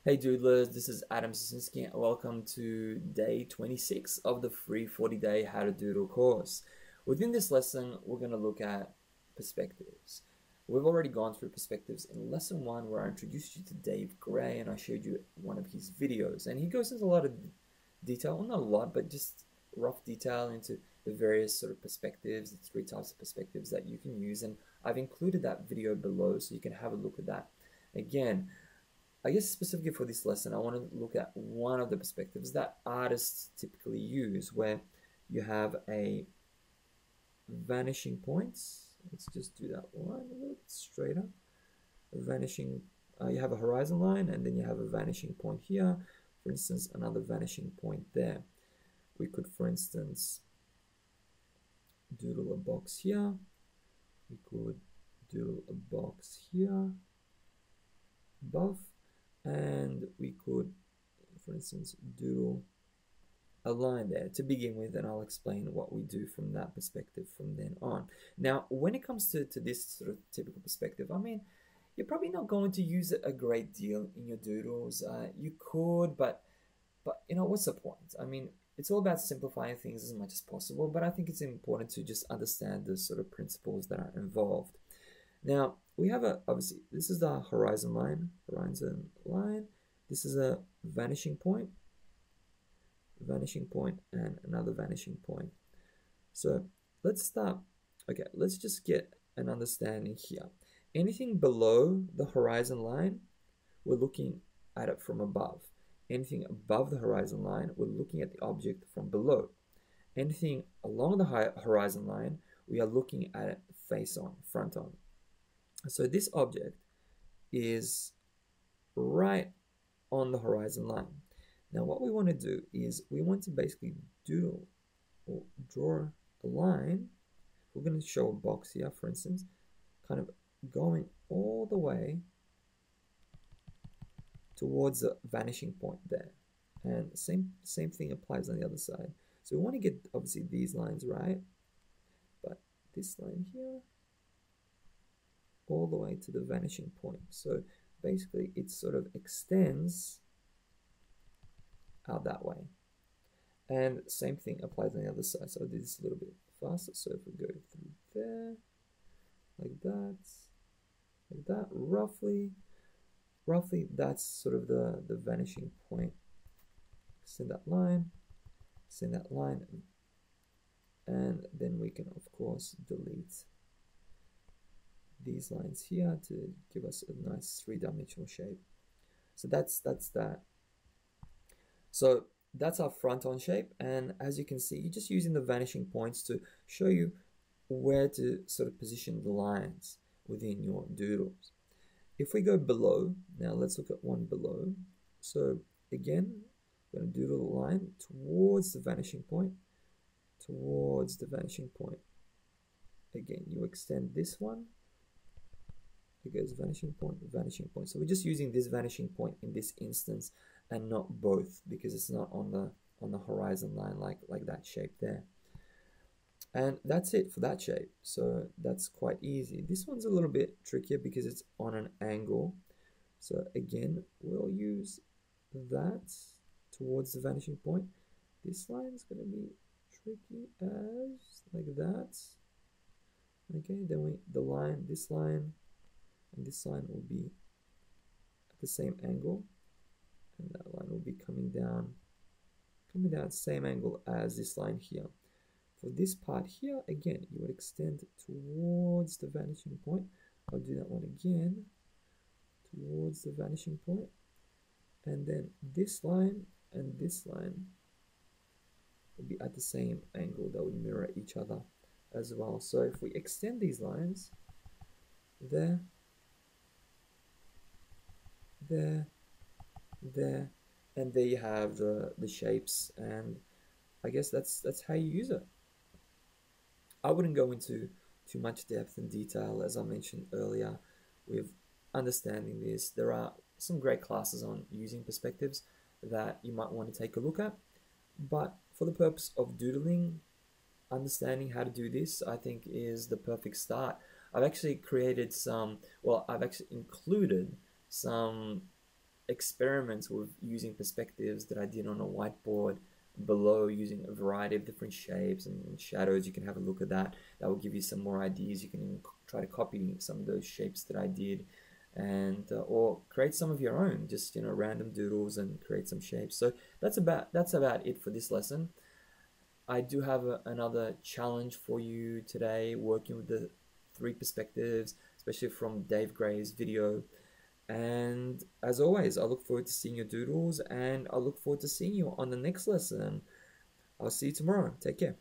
Hey Doodlers, this is Adam Sosinski and welcome to day 26 of the free 40-day How to Doodle course. Within this lesson, we're going to look at perspectives. We've already gone through perspectives in lesson 1 where I introduced you to Dave Gray and I showed you one of his videos. And he goes into a lot of detail, well, not a lot, but just rough detail into the various sort of perspectives, the 3 types of perspectives that you can use. And I've included that video below so you can have a look at that. Again, I guess specifically for this lesson, I want to look at one of the perspectives that artists typically use, where you have a vanishing point. Let's just do that one a little bit straighter. You have a horizon line, and then you have a vanishing point here. For instance, another vanishing point there. We could, for instance, doodle a box here. We could doodle a box here above. And we could, for instance, doodle a line there to begin with, and I'll explain what we do from that perspective from then on. Now, when it comes to this sort of typical perspective, I mean, you're probably not going to use it a great deal in your doodles. You could, but you know, what's the point? I mean, it's all about simplifying things as much as possible, but I think it's important to just understand the sort of principles that are involved. Now, we have obviously, this is the horizon line. This is a vanishing point, and another vanishing point. So let's start. Okay, let's just get an understanding here. Anything below the horizon line, we're looking at it from above. Anything above the horizon line, we're looking at the object from below. Anything along the horizon line, we are looking at it face on, front on. So this object is right on the horizon line. Now what we want to do is we want to basically doodle or draw a line. We're going to show a box here, for instance, kind of going all the way towards the vanishing point there. And same thing applies on the other side. So we want to get obviously these lines right, but this line here all the way to the vanishing point. So basically it sort of extends out that way. And same thing applies on the other side. So I'll do this a little bit faster. So if we go through there, like that, roughly that's sort of the vanishing point. Extend that line, and then we can of course delete these lines here to give us a nice 3-dimensional shape. So that's that. So that's our front-on shape, and as you can see, you're just using the vanishing points to show you where to sort of position the lines within your doodles. If we go below, now let's look at one below. So again, we're going to doodle a line towards the vanishing point, Again, you extend this one. It goes vanishing point. So we're just using this vanishing point in this instance and not both, because it's not on the horizon line like that shape there. And that's it for that shape. So that's quite easy. This one's a little bit trickier because it's on an angle. So again, we'll use that towards the vanishing point. This line is going to be tricky as like that. Okay, then this line and this line will be at the same angle, and that line will be coming down same angle as this line here. For this part here, again, you would extend towards the vanishing point. I'll do that one again, towards the vanishing point, and then this line and this line will be at the same angle. That would mirror each other as well. So if we extend these lines there, and there you have the shapes, and I guess that's how you use it. I wouldn't go into too much depth and detail, as I mentioned earlier, with understanding this. There are some great classes on using perspectives that you might want to take a look at, but for the purpose of doodling, understanding how to do this, I think, is the perfect start. I've actually created I've actually included some experiments with using perspectives that I did on a whiteboard below, using a variety of different shapes and shadows. You can have a look at that. That will give you some more ideas. You can even try to copy some of those shapes that I did, and or create some of your own, just random doodles and create some shapes. So that's about it for this lesson. I do have another challenge for you today, working with the three perspectives, especially from Dave Gray's video. And as always, I look forward to seeing your doodles, and I look forward to seeing you on the next lesson. I'll see you tomorrow. Take care.